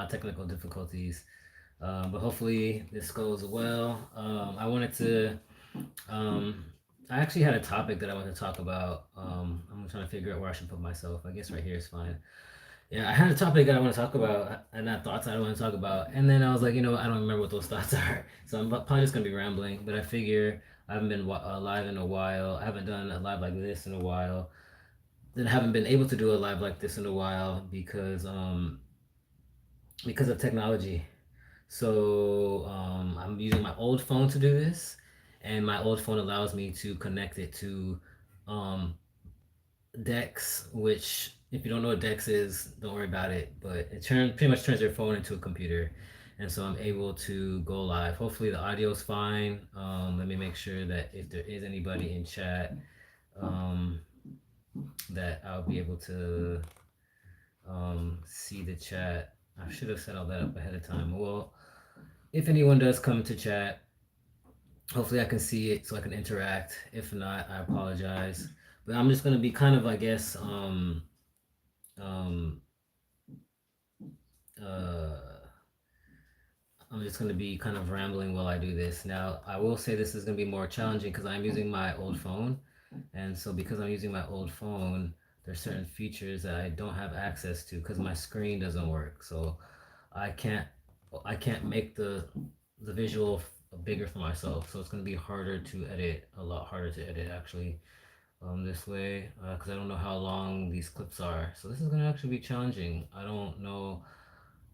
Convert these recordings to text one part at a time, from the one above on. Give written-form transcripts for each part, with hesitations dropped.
lot of technical difficulties. But hopefully this goes well. I wanted to. Um, I actually had a topic that I wanted to talk about. I'm trying to figure out where I should put myself. I guess right here is fine. Yeah, I had a topic that I want to talk about, and not thoughts I want to talk about. And then I was like, I don't remember what those thoughts are. So I'm probably just gonna be rambling. But I figure I haven't been live in a while. I haven't done a live like this in a while. Then I haven't been able to do a live like this in a while because of technology. So I'm using my old phone to do this, and my old phone allows me to connect it to um, Dex, which if you don't know what Dex is, don't worry about it. But it pretty much turns your phone into a computer, and so I'm able to go live. Hopefully the audio is fine. Let me make sure that if there is anybody in chat, um, that I'll be able to see the chat. I should have set all that up ahead of time. Well, if anyone does come to chat, hopefully I can see it so I can interact. If not, I apologize. But I'm just gonna be kind of, I guess, um, uh, I'm just gonna be kind of rambling while I do this. Now, I will say this is gonna be more challenging because I'm using my old phone, and so because I'm using my old phone, there's certain features that I don't have access to because my screen doesn't work. So I can't I can't make the visual bigger for myself. So it's gonna be harder to edit, a lot harder to edit actually, this way because I don't know how long these clips are. So this is gonna actually be challenging. I don't know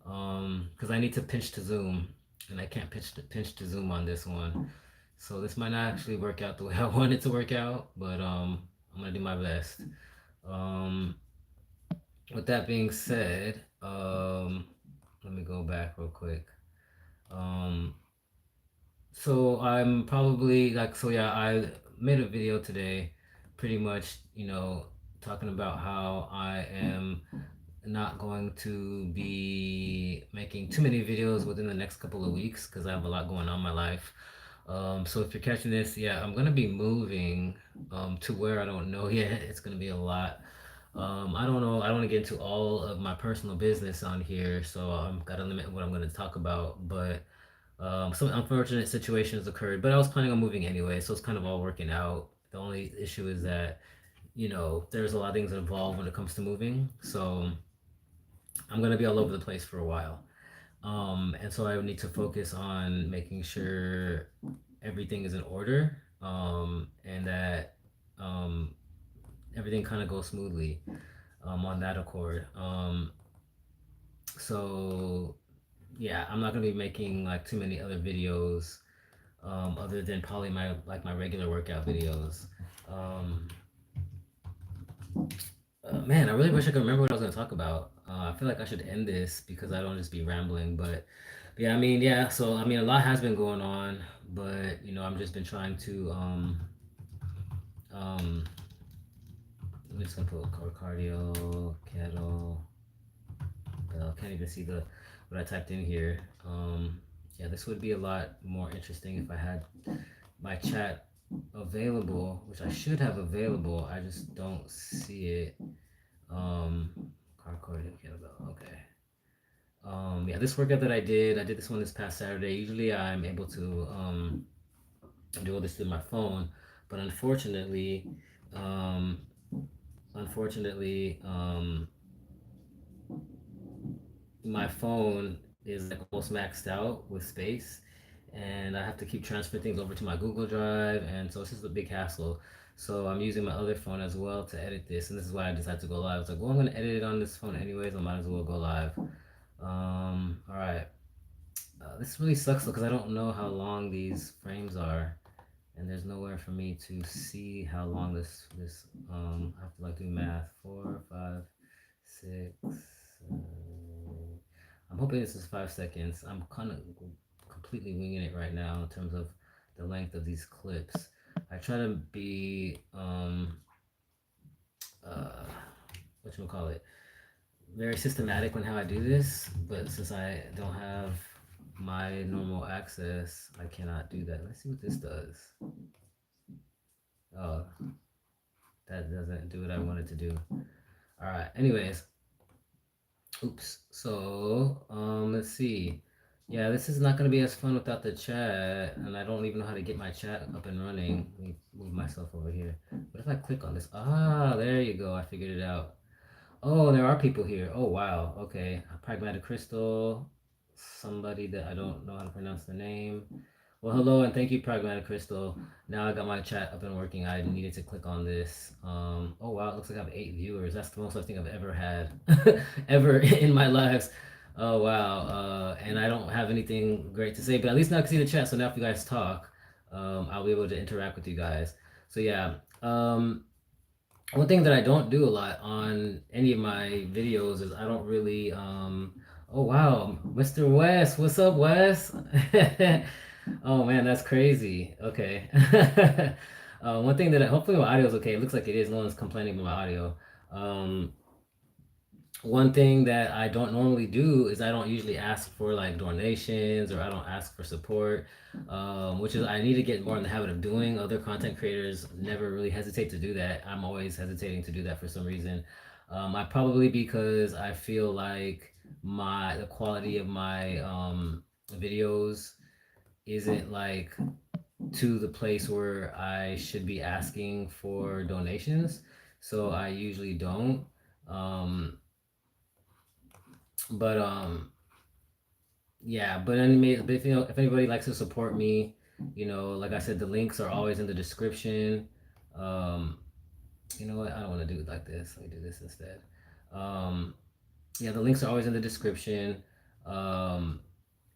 because I need to pinch to zoom, and I can't pinch to zoom on this one. So this might not actually work out the way I want it to work out, but I'm gonna do my best. Um, with that being said, let me go back real quick. Um, so I'm probably like, so yeah, I made a video today, pretty much, talking about how I am not going to be making too many videos within the next couple of weeks because I have a lot going on in my life. So if you're catching this, yeah, I'm gonna be moving to where I don't know yet. It's gonna be a lot. I don't know. I don't want to get into all of my personal business on here, so I'm gotta limit what I'm gonna talk about. But some unfortunate situations occurred, but I was planning on moving anyway, so it's kind of all working out. The only issue is that there's a lot of things involved when it comes to moving, so I'm gonna be all over the place for a while. And so I would need to focus on making sure everything is in order, and that um, everything kind of goes smoothly on that accord. So yeah, I'm not gonna be making like too many other videos other than probably my regular workout videos. Um, Man, I really wish I could remember what I was gonna talk about. I feel like I should end this because I don't just be rambling. But yeah, I mean, yeah. So I mean, a lot has been going on, but I'm just been trying to um. I'm just gonna put cardio, kettle. Can't even see the what I typed in here. Yeah, this would be a lot more interesting if I had my chat available, which I should have available. I just don't see it. Um, cardio, kettlebell. Okay. Yeah, this workout that I did this one this past Saturday. Usually I'm able to do all this through my phone, but um, unfortunately, my phone is like almost maxed out with space, and I have to keep transferring things over to my Google Drive, and so it's just a big hassle. So I'm using my other phone as well to edit this, and this is why I decided to go live. I was like, well, I'm gonna edit it on this phone anyways. I might as well go live. All right. This really sucks though because I don't know how long these frames are, and there's nowhere for me to see how long this. I have to like do math. 4, 5, 6. I'm hoping this is 5 seconds. I'm kind of completely winging it right now in terms of the length of these clips. I try to be uh, what you call it, very systematic on how I do this, but since I don't have my normal access, I cannot do that. Let's see what this does. Oh, that doesn't do what I wanted to do. All right. Anyways, Oops. So, let's see. Yeah, this is not gonna be as fun without the chat, and I don't even know how to get my chat up and running. Let me move myself over here. What if I click on this? Ah, there you go. I figured it out. Oh, there are people here. Oh, wow. Okay. Pragmatic Crystal. Somebody that I don't know how to pronounce the name. Well, hello and thank you, Pragmatic Crystal. Now I got my chat up and working. I needed to click on this. Oh wow, it looks like I have 8 viewers. That's the most I think I've ever had, ever in my lives. Oh wow. And I don't have anything great to say, but at least now I can see the chat. So now if you guys talk, I'll be able to interact with you guys. So yeah. One thing that I don't do a lot on any of my videos is I don't really oh wow, Mr. West, what's up, Wes? Oh man, that's crazy. Okay. One thing that hopefully my audio is okay. It looks like it is. No one's complaining about my audio. Um, One thing that I don't normally do is I don't usually ask for like donations or I don't ask for support, which is I need to get more in the habit of doing. Other content creators never really hesitate to do that. I'm always hesitating to do that for some reason. I probably because I feel like the quality of my videos isn't like to the place where I should be asking for donations. So I usually don't. Um, but yeah, but anyway, but if you know if anybody likes to support me, like I said, the links are always in the description. Um, you know what? I don't want to do it like this. Let me do this instead. Um, yeah, the links are always in the description. Um,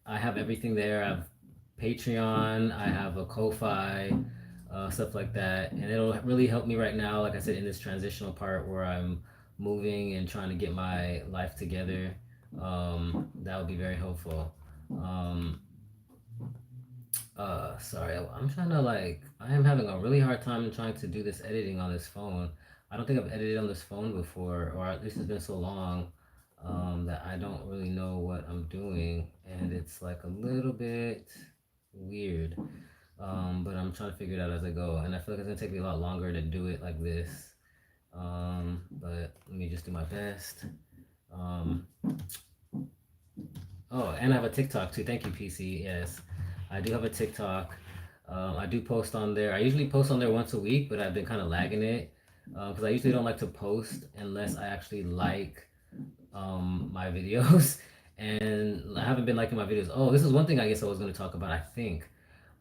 I have everything there. I have Patreon. I have a Ko-fi, stuff like that, and it'll really help me right now. Like I said, in this transitional part where I'm moving and trying to get my life together, that would be very helpful. Um, Sorry, I'm trying to like. I am having a really hard time trying to do this editing on this phone. I don't think I've edited on this phone before, or at least it's been so long that I don't really know what I'm doing, and it's like a little bit weird. But I'm trying to figure it out as I go, and I feel like it's gonna take me a lot longer to do it like this. But let me just do my best. Um, Oh, and I have a TikTok too. Thank you, PC. Yes, I do have a TikTok. I do post on there. I usually post on there once a week, but I've been kind of lagging it because I usually don't like to post unless I actually like my videos, and I haven't been liking my videos. Oh, this is one thing I guess I was going to talk about. I think.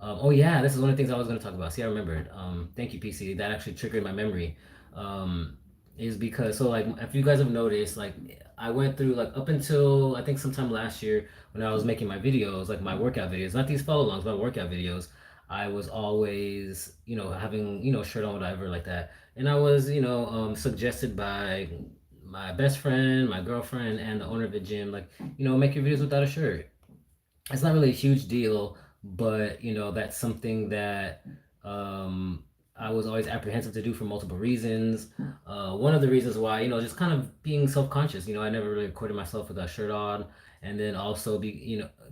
Oh yeah, this is one of the things I was going to talk about. See, I remembered. Thank you, PC. That actually triggered my memory. Um, is because so like if you guys have noticed, like I went through like up until I think sometime last year when I was making my videos, like my workout videos, not these follow alongs, but workout videos. I was always, having, shirt on, whatever, like that. And I was, suggested by my best friend, my girlfriend, and the owner of the gym, like, make your videos without a shirt. It's not really a huge deal, but that's something that um, I was always apprehensive to do for multiple reasons. One of the reasons why, just kind of being self-conscious. I never really recorded myself with a shirt on, and then also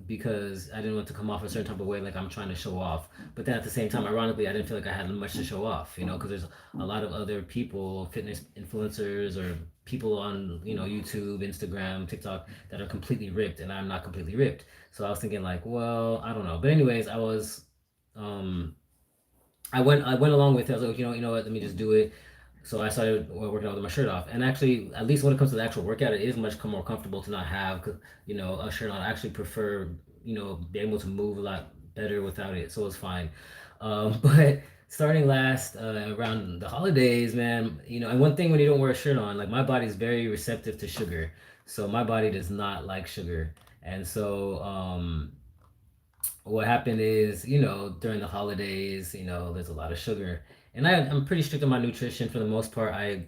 because I didn't want to come off a certain type of way, like I'm trying to show off. But then at the same time, ironically, I didn't feel like I had much to show off. Because there's a lot of other people, fitness influencers or people on YouTube, Instagram, TikTok that are completely ripped, and I'm not completely ripped. So I was thinking like, well, I don't know. But anyways, um I went along with it. I was like, you know what, let me just do it. So I started working out with my shirt off. And actually, at least when it comes to the actual workout, it is much more comfortable to not have, a shirt on. I actually prefer, be able to move a lot better without it. So it's fine. But starting last around the holidays, man, and one thing when you don't wear a shirt on, like my body's very receptive to sugar. So my body does not like sugar. And so, what happened is, during the holidays, there's a lot of sugar. And I'm pretty strict on my nutrition for the most part. I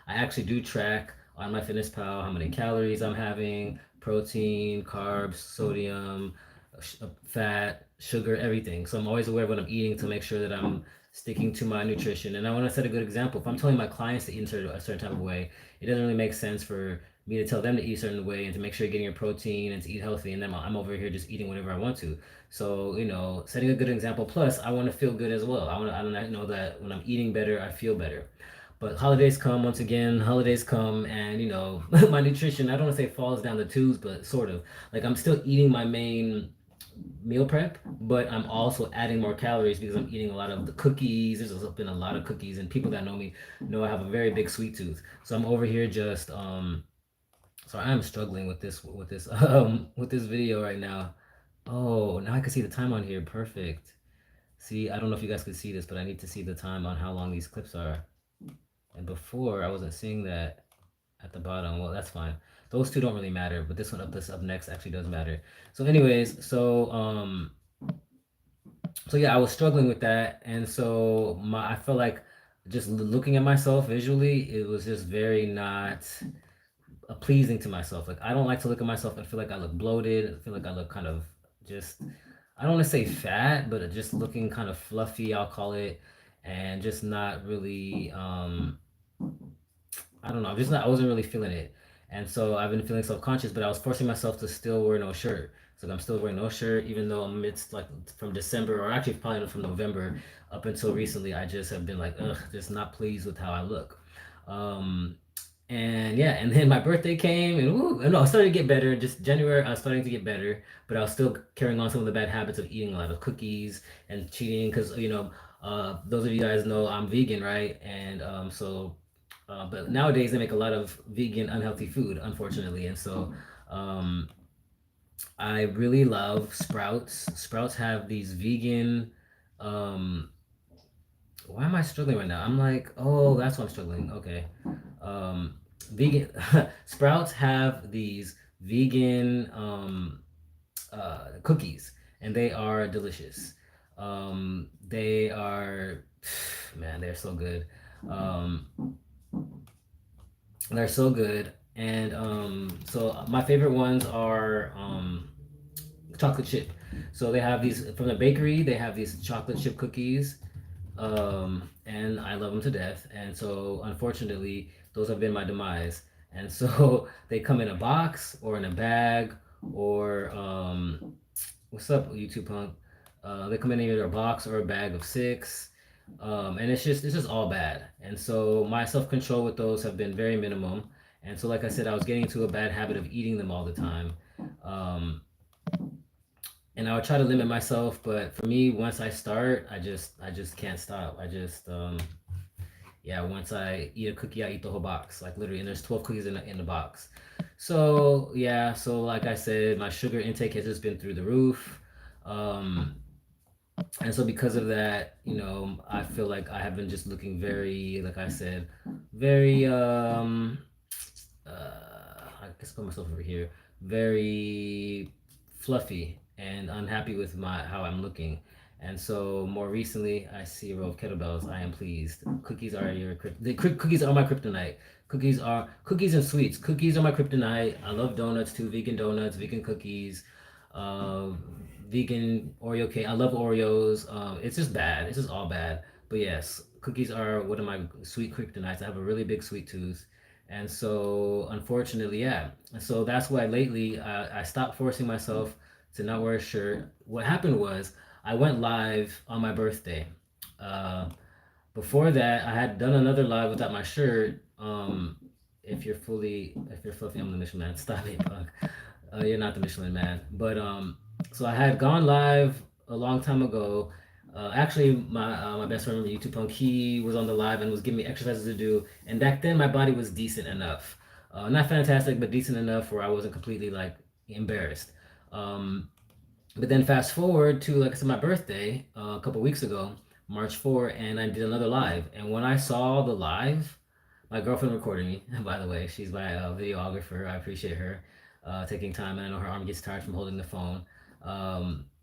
actually do track on my Fitness Pal how many calories I'm having, protein, carbs, sodium, fat, sugar, everything. So I'm always aware of what I'm eating to make sure that I'm sticking to my nutrition. And I want to set a good example. If I'm telling my clients to eat in a certain type of way, it doesn't really make sense for me to tell them to eat a certain way and to make sure you're getting your protein and to eat healthy. And then I'm over here just eating whatever I want to. So, setting a good example. Plus, I want to feel good as well. I want to know that when I'm eating better, I feel better. But holidays come once again. Holidays come, and my nutrition. I don't want to say falls down the tubes, but sort of. Like I'm still eating my main meal prep, but I'm also adding more calories because I'm eating a lot of the cookies. There's been a lot of cookies, and people that know me know I have a very big sweet tooth. So I'm over here just so I am struggling with this with this video right now. Oh, now I can see the time on here. Perfect. See, I don't know if you guys could see this, but I need to see the time on how long these clips are. And before I wasn't seeing that at the bottom. Well, that's fine. Those two don't really matter, but this up next actually does matter. So, anyways, so yeah, I was struggling with that, and so I felt like just looking at myself visually, it was just very not pleasing to myself. Like I don't like to look at myself and feel like I look bloated. I feel like I look kind of just I don't want to say fat, but just looking kind of fluffy, I'll call it, and just not really I don't know. I'm just not. I wasn't really feeling it, and so I've been feeling self conscious. But I was forcing myself to still wear no shirt. So I'm still wearing no shirt, even though amidst like from December or actually probably from November up until recently, I just have been like, ugh, just not pleased with how I look. Um, and yeah, and then my birthday came, and no, I started to get better. Just January, I was starting to get better, but I was still carrying on some of the bad habits of eating a lot of cookies and cheating because those of you guys know I'm vegan, right? And but nowadays they make a lot of vegan, unhealthy food, unfortunately, and so um, I really love Sprouts. Sprouts have these vegan. Um, why am I struggling right now? I'm like, oh, that's why I'm struggling. Okay. Vegan Sprouts have these vegan cookies, and they are delicious. They are, man, they're so good. Um, they're so good, and so my favorite ones are chocolate chip. So they have these from the bakery. They have these chocolate chip cookies, and I love them to death. And so, unfortunately, those have been my demise. And so they come in a box or in a bag or what's up, YouTube punk? They come in either a box or a bag of six, and it's just all bad. And so my self control with those have been very minimum. And so, like I said, I was getting into a bad habit of eating them all the time. Um, and I would try to limit myself, but for me, once I start, I just can't stop. Yeah, once I eat a cookie, I eat the whole box, like literally. And there's 12 cookies in the box. So yeah, so like I said, my sugar intake has just been through the roof. Um, and so because of that, I feel like I have been just looking very, like I said, very I guess put myself over here, very fluffy and unhappy with my how I'm looking. And so more recently, I see a row of kettlebells. I am pleased. Cookies are cookies are my kryptonite. Cookies and sweets. Cookies are my kryptonite. I love donuts too. Vegan donuts, vegan cookies, uh, vegan Oreo cake. I love Oreos. It's just bad. It's just all bad. But yes, cookies are one of my sweet kryptonites. I have a really big sweet tooth, and so unfortunately, yeah. And so that's why lately I stopped forcing myself to not wear a shirt. What happened was I went live on my birthday. Uh, Before that, I had done another live without my shirt. If you're fluffy, I'm the Michelin Man. Stop it, punk. You're not the Michelin Man. But so I had gone live a long time ago. Actually, my best friend from YouTube Punk, he was on the live and was giving me exercises to do. And back then, my body was decent enough, not fantastic, but decent enough where I wasn't completely like embarrassed. Um, but then fast forward to like I said, my birthday a couple weeks ago, March 4, and I did another live. And when I saw the live, my girlfriend recorded me. By the way, she's my videographer. I appreciate her taking time. And I know her arm gets tired from holding the phone.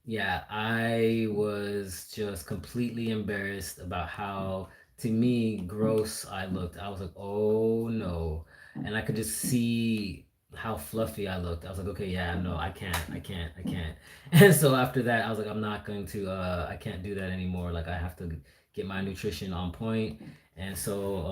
Yeah, I was just completely embarrassed about how, to me, gross I looked. I was like, oh no. And I could just see how fluffy I looked. I was like, okay, yeah, no, I can't. And so after that, I was like, I'm not going to, I can't do that anymore. Like, I have to get my nutrition on point. And so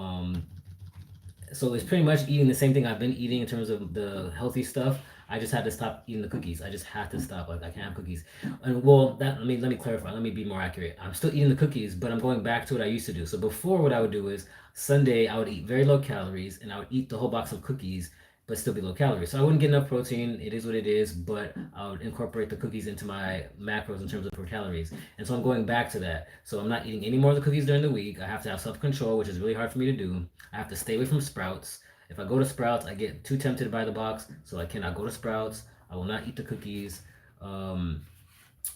it's pretty much eating the same thing I've been eating in terms of the healthy stuff. I just had to stop eating the cookies. I just had to stop. Like I can't have cookies. And well, that let me clarify. Let me be more accurate. I'm still eating the cookies, but I'm going back to what I used to do. So before, what I would do is Sunday I would eat very low calories, and I would eat the whole box of cookies, but still be low calorie. So I wouldn't get enough protein. It is what it is, but I would incorporate the cookies into my macros in terms of per calories. And so I'm going back to that. So I'm not eating any more of the cookies during the week. I have to have self control, which is really hard for me to do. I have to stay away from Sprouts. If I go to Sprouts, I get too tempted by the box, so I cannot go to Sprouts. I will not eat the cookies. Um,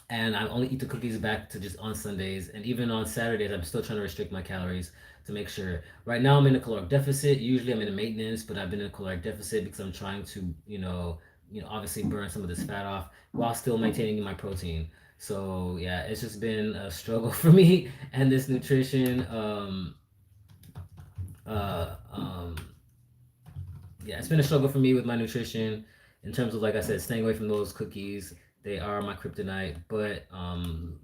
and I only eat the cookies back to just on Sundays, and even on Saturdays, I'm still trying to restrict my calories to make sure. Right now, I'm in a caloric deficit. Usually, I'm in a maintenance, but I've been in a caloric deficit because I'm trying to, obviously burn some of this fat off while still maintaining my protein. So yeah, it's just been a struggle for me and this nutrition. Uh, um, yeah, it's been a struggle for me with my nutrition in terms of, like I said, staying away from those cookies. They are my kryptonite. But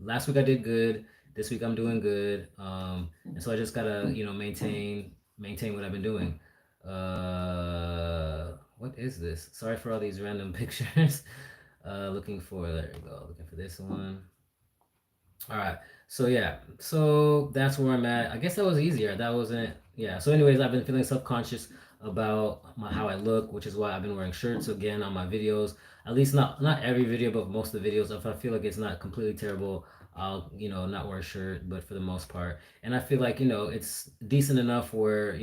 last week I did good. This week I'm doing good. And so I just gotta, maintain what I've been doing. What is this? Sorry for all these random pictures. Looking for there we go. Looking for this one. All right. So yeah. So that's where I'm at. I guess that was easier. That wasn't. Yeah. So anyways, I've been feeling self-conscious about how I look, which is why I've been wearing shirts again on my videos. At least not every video, but most of the videos. If I feel like it's not completely terrible, I'll not wear a shirt. But for the most part, and I feel like it's decent enough where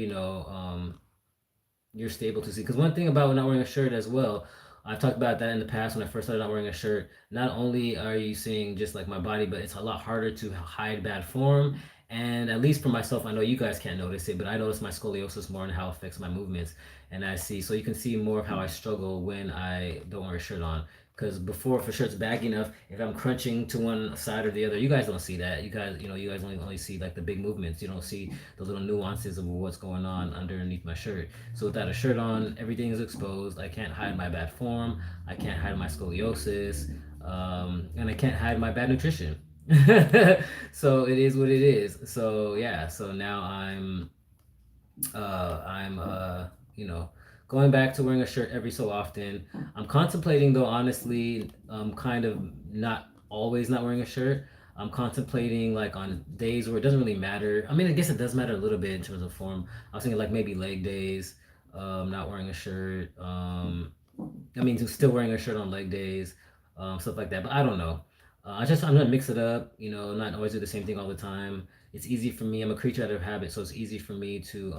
you're stable to see. Because one thing about not wearing a shirt as well, I've talked about that in the past when I first started not wearing a shirt. Not only are you seeing just like my body, but it's a lot harder to hide bad form. And at least for myself, I know you guys can't notice it, but I notice my scoliosis more and how it affects my movements. And I see, so you can see more of how I struggle when I don't wear a shirt on. Because before, if a shirt's baggy enough, if I'm crunching to one side or the other, you guys don't see that. You guys only see like the big movements. You don't see the little nuances of what's going on underneath my shirt. So without a shirt on, everything is exposed. I can't hide my bad form. I can't hide my scoliosis, and I can't hide my bad nutrition. So it is what it is. So yeah. So now I'm you know going back to wearing a shirt every so often. I'm contemplating though, honestly, kind of not always not wearing a shirt. I'm contemplating like on days where it doesn't really matter. I mean, I guess it does matter a little bit in terms of form. I was thinking like maybe leg days, not wearing a shirt. I mean, still wearing a shirt on leg days, stuff like that. But I don't know. I'm gonna mix it up. Not always do the same thing all the time. It's easy for me. I'm a creature out of habit, so it's easy for me to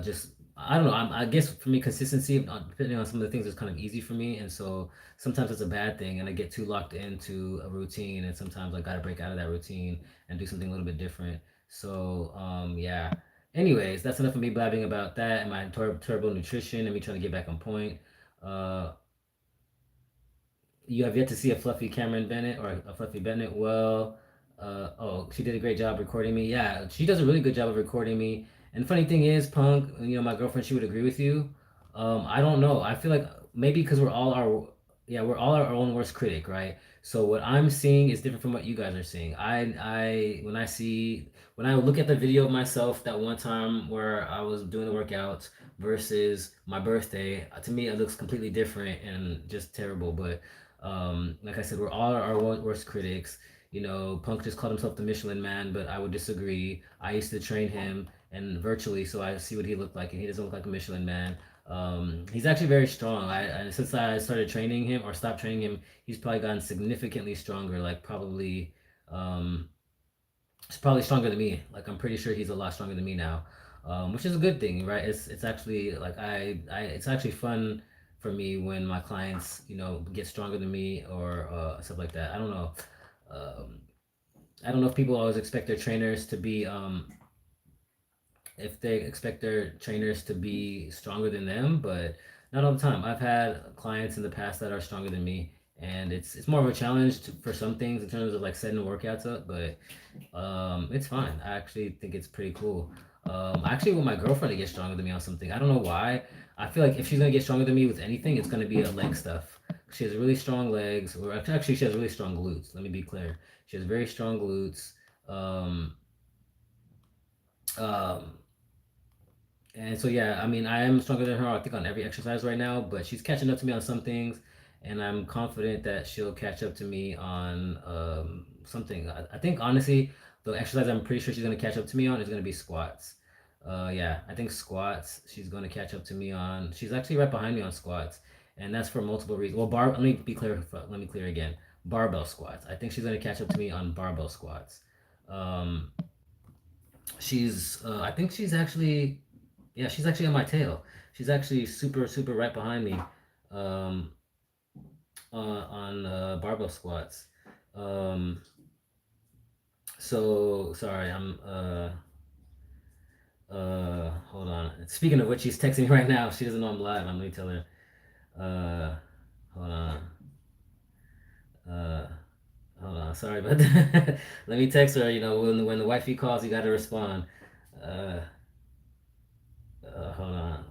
just I don't know. I guess for me, consistency, depending on some of the things, is kind of easy for me, and so sometimes it's a bad thing, and I get too locked into a routine, and sometimes I gotta break out of that routine and do something a little bit different. So yeah. Anyways, that's enough of me blabbing about that and my terrible nutrition and me trying to get back on point. Uh, you have yet to see a fluffy Cameron Bennett or a fluffy Bennett. Well, oh, she did a great job recording me. Yeah, she does a really good job of recording me. And the funny thing is, Punk, my girlfriend, she would agree with you. I don't know. I feel like maybe because we're all our own worst critic, right? So what I'm seeing is different from what you guys are seeing. When I look at the video of myself that one time where I was doing the workouts versus my birthday, to me it looks completely different and just terrible. But like I said, we're all our worst critics. Punk just called himself the Michelin Man, but I would disagree. I used to train him and virtually, so I see what he looked like, and he doesn't look like a Michelin Man. He's actually very strong. Since I started training him or stopped training him, he's probably gotten significantly stronger. Like um, he's probably stronger than me. Like I'm pretty sure he's a lot stronger than me now, which is a good thing, right? It's actually like it's actually fun for me when my clients get stronger than me or stuff like that. I don't know. Um, I don't know if people always expect their trainers to be if they expect their trainers to be stronger than them, but not all the time. I've had clients in the past that are stronger than me, and it's more of a challenge for some things in terms of like setting the workouts up, but it's fine. I actually think it's pretty cool. I actually want my girlfriend to get stronger than me on something. I don't know why. I feel like if she's gonna get stronger than me with anything, it's gonna be a leg stuff. She has really strong legs, or actually, she has really strong glutes. Let me be clear. She has very strong glutes. Um, um, And so yeah, I mean, I am stronger than her. I think on every exercise right now, but she's catching up to me on some things, and I'm confident that she'll catch up to me on something. I think honestly, the exercise I'm pretty sure she's gonna catch up to me on is gonna be squats. Yeah, I think squats she's gonna catch up to me on. She's actually right behind me on squats, and that's for multiple reasons. Well, bar. Let me be clear. Let me clear again. Barbell squats. I think she's gonna catch up to me on barbell squats. Um, she's. I think she's actually yeah, she's actually on my tail. She's actually super right behind me, um, on barbell squats. Um, so sorry, hold on. Speaking of which, she's texting me right now. She doesn't know I'm live. I'm gonna tell her. Uh, hold on. Uh, hold on. Sorry about that. Let me text her. You know, when the wifey calls, you gotta respond. Uh, hold on.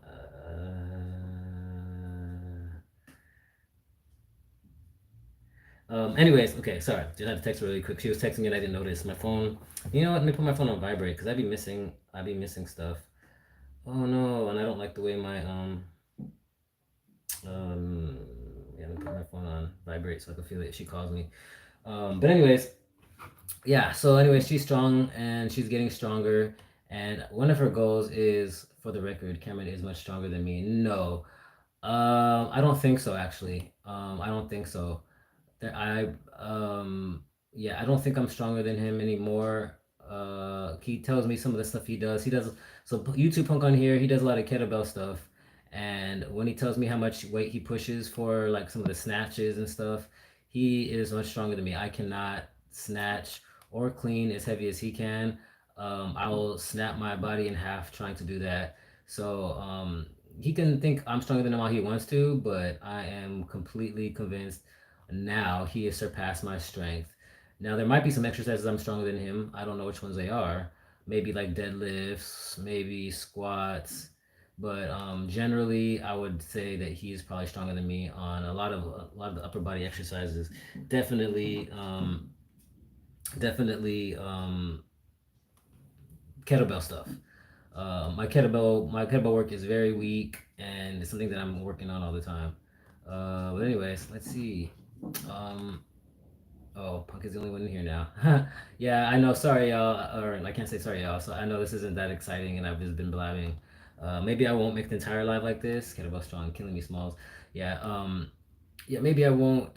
Anyways, okay, sorry. Just had to text her really quick. She was texting me and I didn't notice my phone. You know what? Let me put my phone on vibrate because I'd be missing stuff. Oh no, and I don't like the way my um yeah. Let me put my phone on vibrate so I can feel it if she calls me. But anyways, yeah. So anyways, she's strong and she's getting stronger. And one of her goals is, for the record, Cameron is much stronger than me. No, I don't think so. Actually, I don't think so. That I yeah, I don't think I'm stronger than him anymore. He tells me some of the stuff he does. He does so YouTube punk on here. He does a lot of kettlebell stuff, and when he tells me how much weight he pushes for like some of the snatches and stuff, he is much stronger than me. I cannot snatch or clean as heavy as he can. I will snap my body in half trying to do that. So he can think I'm stronger than him all he wants to, but I am completely convinced now he has surpassed my strength. Now there might be some exercises I'm stronger than him. I don't know which ones they are. Maybe like deadlifts, maybe squats, but generally I would say that he's probably stronger than me on a lot of the upper body exercises. Definitely, definitely kettlebell stuff. My kettlebell work is very weak, and it's something that I'm working on all the time. But anyways, let's see. Um, Oh, Punk is the only one in here now. Yeah, I know. Sorry, y'all. Or I can't say sorry, y'all. So I know this isn't that exciting, and I've just been blabbing. Maybe I won't make the entire live like this. Kettlebell strong, killing me, Smalls. Yeah. Yeah, maybe I won't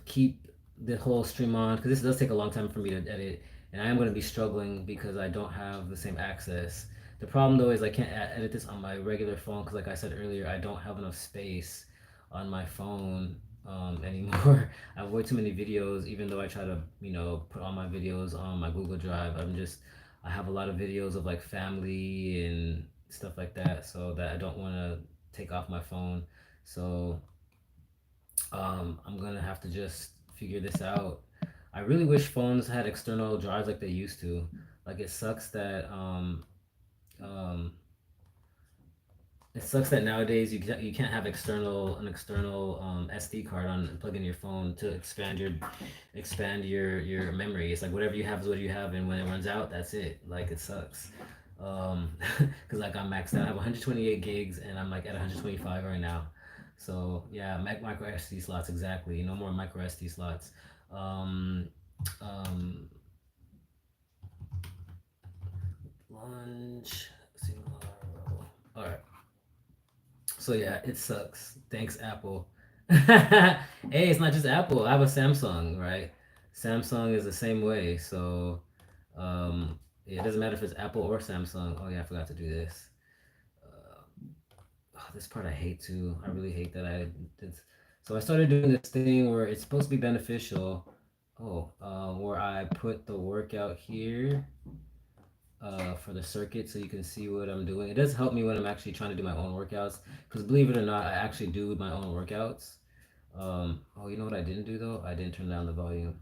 keep the whole stream on because this does take a long time for me to edit, and I am going to be struggling because I don't have the same access. The problem though is I can't edit this on my regular phone because, like I said earlier, I don't have enough space on my phone anymore. I have way too many videos, even though I try to, put all my videos on my Google Drive. I have a lot of videos of like family and stuff like that, so that I don't want to take off my phone. So I'm gonna have to just figure this out. I really wish phones had external drives like they used to. Like um, it sucks that nowadays you can't have an external SD card on and plug in your phone to expand your memory. It's like whatever you have is what you have, and when it runs out, that's it. Like it sucks. Because like I'm maxed out. I have 128 gigs, and I'm like at 125 right now. So yeah, micro SD slots exactly. No more micro SD slots. Um, um, Lunch. All right. So yeah, it sucks. Thanks, Apple. Hey, it's not just Apple. I have a Samsung, right? Samsung is the same way. So it doesn't matter if it's Apple or Samsung. Oh yeah, I forgot to do this. Uh, oh, this part I hate too. I really hate that I did. So I started doing this thing where it's supposed to be beneficial. Oh, where I put the workout here for the circuit so you can see what I'm doing. It does help me when I'm actually trying to do my own workouts because believe it or not, I actually do my own workouts. Oh, you know what I didn't do though? I didn't turn down the volume.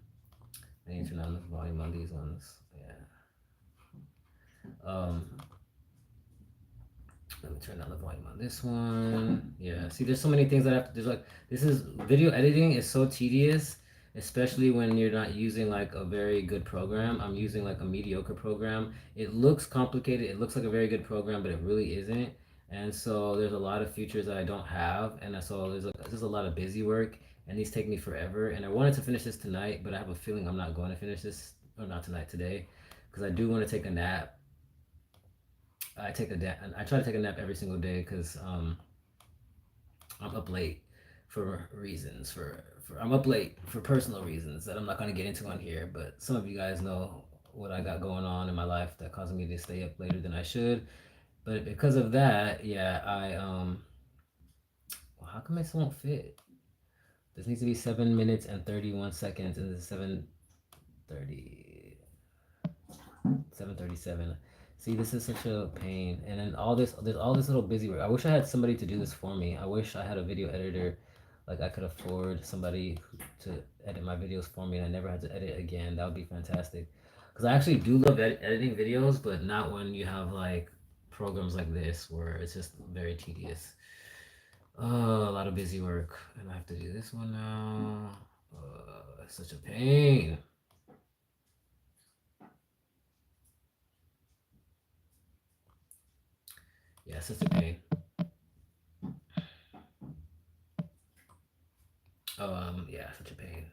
I didn't turn down the volume on these ones. Yeah. Um, Let me turn down the volume on this one. Yeah. See, there's so many things that I have to. There's like this is video editing is so tedious especially when you're not using like a very good program. I'm using like a mediocre program. It looks complicated. It looks like a very good program, but it really isn't. And so there's a lot of features that I don't have, and so there's a lot of busy work, and these take me forever. And I wanted to finish this tonight, but I have a feeling I'm not going to finish this, or not tonight, today, because I do want to take a nap. I try to take a nap every single day because I'm up late for reasons for I'm up late for personal reasons that I'm not going to get into on here, but some of you guys know what I got going on in my life that causes me to stay up later than I should. But because of that, yeah, well, how come this won't fit? This needs to be 7 minutes and 31 seconds, and this is 7:37. See, this is such a pain. And then there's all this little busy work. I wish I had somebody to do this for me. I wish I had a video editor, like I could afford somebody to edit my videos for me, and I never had to edit again. That would be fantastic. Because I actually do love editing videos, but not when you have like programs like this where it's just very tedious. Oh, a lot of busy work, and I have to do this one now. It's such a pain. Yeah, it's such a pain. Yeah, such a pain.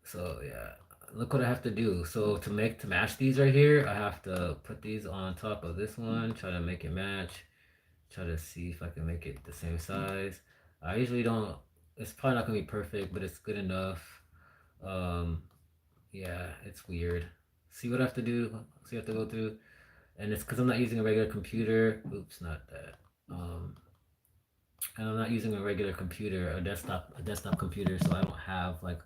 So yeah, look what I have to do. So to match these right here, I have to put these on top of this one, try to make it match, try to see if I can make it the same size. I usually don't. It's probably not gonna be perfect, but it's good enough. Um, yeah, it's weird. See what I have to do. See what I have to go through, and it's because I'm not using a regular computer. Oops, not that. And I'm not using a regular computer, a desktop computer, so I don't have like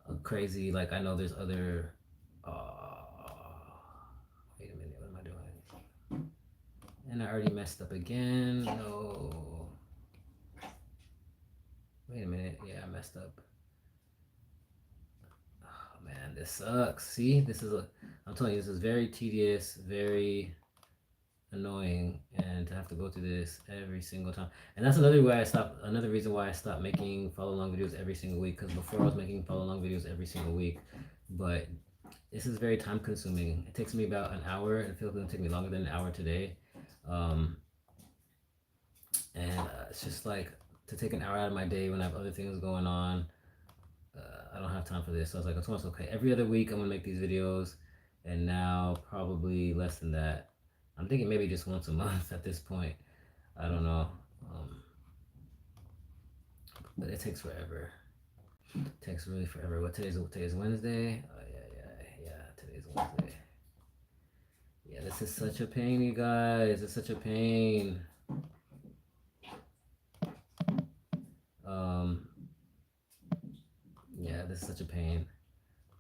a crazy like I know there's other. Wait a minute, what am I doing? And I already messed up again. No. Wait a minute. Yeah, I messed up. Oh man, this sucks. See, I'm telling you, this is very tedious, very annoying, and to have to go through this every single time. And that's another reason why I stopped making follow along videos every single week, because before I was making follow along videos every single week, but this is very time consuming. It takes me about an hour, and it feels like it'll take me longer than an hour today. um, and it's just like to take an hour out of my day when I have other things going on. I don't have time for this. So I was like, it's almost okay. Every other week I'm gonna make these videos, and now probably less than that. I'm thinking maybe just once a month at this point. I don't know, um, but it takes forever. It takes really forever. Today's Wednesday. Oh yeah. Today's Wednesday. Yeah, this is such a pain, you guys. It's such a pain. Um, yeah, this is such a pain.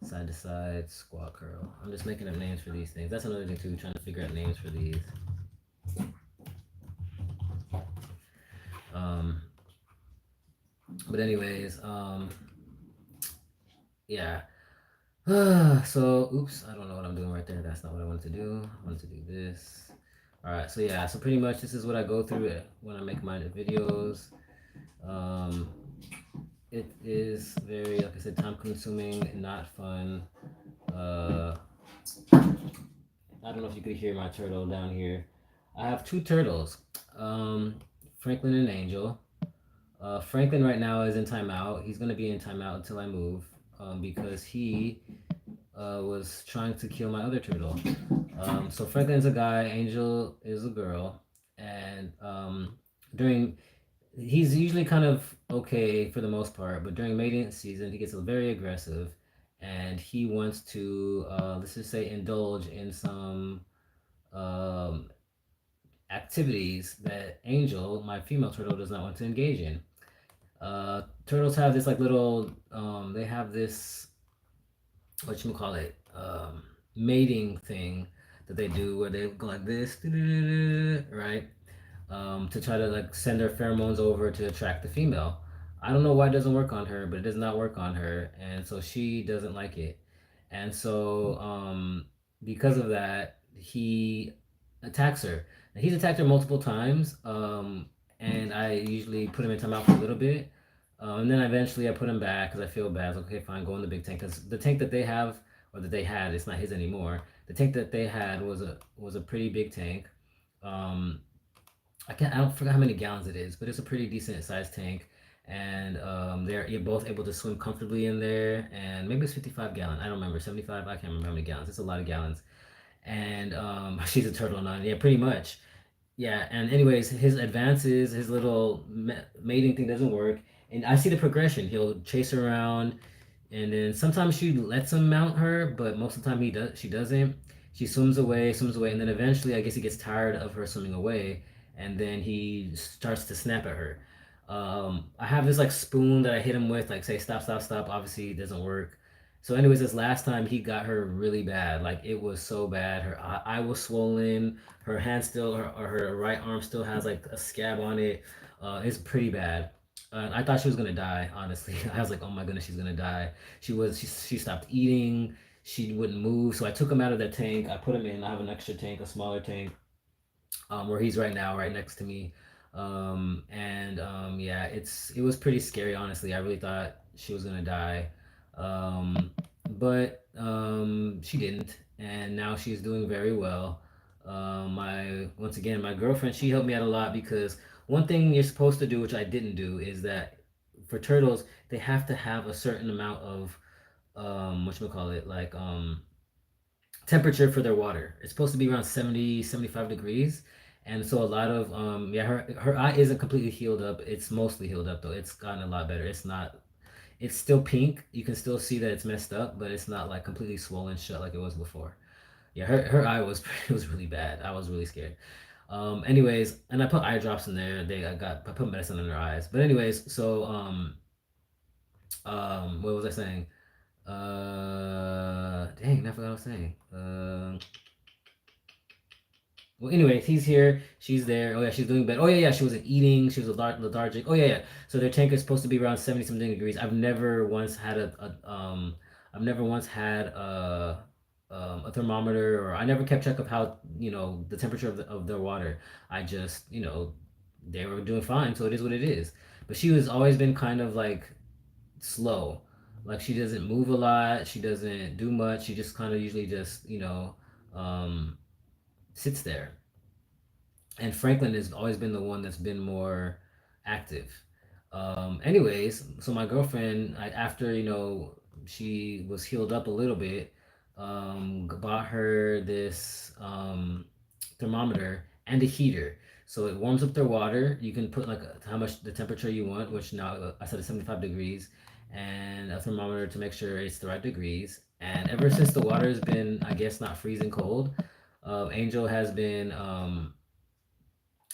Side to side, squat curl. I'm just making up names for these things. That's another thing too, trying to figure out names for these. Um, but anyways, yeah. So, oops, I don't know what I'm doing right there. That's not what I wanted to do. I wanted to do this. All right, so yeah, so pretty much this is what I go through when I make my videos. Um, it is very, like I said, time consuming, not fun. Uh, I don't know if you could hear my turtle down here. I have two turtles, um, Franklin and Angel. Franklin right now is in timeout. He's gonna be in timeout until I move, because he was trying to kill my other turtle. So Franklin's a guy, Angel is a girl, and during he's usually kind of okay for the most part, but during mating season he gets very aggressive, and he wants to let's just say indulge in some um, activities that Angel, my female turtle, does not want to engage in. Turtles have this like little they have this what you call it mating thing that they do where they go like this right to try to like send their pheromones over to attract the female. I don't know why it doesn't work on her, but it does not work on her, and so she doesn't like it. And so because of that, he attacks her. And he's attacked her multiple times, and I usually put him in timeout for a little bit. And then eventually I put him back because I feel bad. I was like, okay, fine, go in the big tank because the tank that they have or that they had, it's not his anymore. The tank that they had was a pretty big tank. Um, I don't forget how many gallons it is, but it's a pretty decent sized tank. And you're both able to swim comfortably in there. And maybe it's 55 gallon. I don't remember 75. I can't remember how many gallons. It's a lot of gallons. And she's a turtle nun. Yeah, pretty much. Yeah, and anyways, his advances, his little mating thing doesn't work, and I see the progression. He'll chase her around, and then sometimes she lets him mount her, but most of the time he does. She doesn't. She swims away, and then eventually, I guess he gets tired of her swimming away, and then he starts to snap at her. I have this like spoon that I hit him with, like say stop, stop, stop. Obviously, it doesn't work. So, anyways, this last time he got her really bad. Like it was so bad. Her eye was swollen. Her hand still, her right arm still has like a scab on it. It's pretty bad. I thought she was gonna die. Honestly, I was like, oh my goodness, she's gonna die. She stopped eating. She wouldn't move. So I took him out of the tank. I put him in. I have an extra tank, a smaller tank, where he's right now, right next to me. And yeah, it was pretty scary. Honestly, I really thought she was gonna die, but she didn't, and now she's doing very well. My once again, my girlfriend, she helped me out a lot because one thing you're supposed to do, which I didn't do, is that for turtles they have to have a certain amount of what you call it, like temperature for their water. It's supposed to be around 70, 75 degrees. And so a lot of yeah, her eye isn't completely healed up. It's mostly healed up though. It's gotten a lot better. It's still pink. You can still see that it's messed up, but it's not like completely swollen shut like it was before. Yeah, her eye was it was really bad. I was really scared. Anyways, and I put eye drops in there. I put medicine in their eyes. But anyways, so what was I saying? Dang, I forgot what I was saying. Well, anyways, he's here. She's there. Oh yeah, she's doing better. Oh yeah, yeah. She wasn't eating. She was lethargic. Oh yeah, yeah. So their tank is supposed to be around 70 something degrees. I've never once had a thermometer, or I never kept track of how the temperature of their water. I just they were doing fine, so it is what it is. But she was always been kind of like slow. Like she doesn't move a lot. She doesn't do much. She just kind of usually just um, sits there. And Franklin has always been the one that's been more active. Anyways, so my girlfriend, after she was healed up a little bit, bought her this thermometer and a heater. So it warms up their water. You can put like how much the temperature you want, which now I said it's 75 degrees, and a thermometer to make sure it's the right degrees. And ever since the water has been, I guess, not freezing cold, Angel has been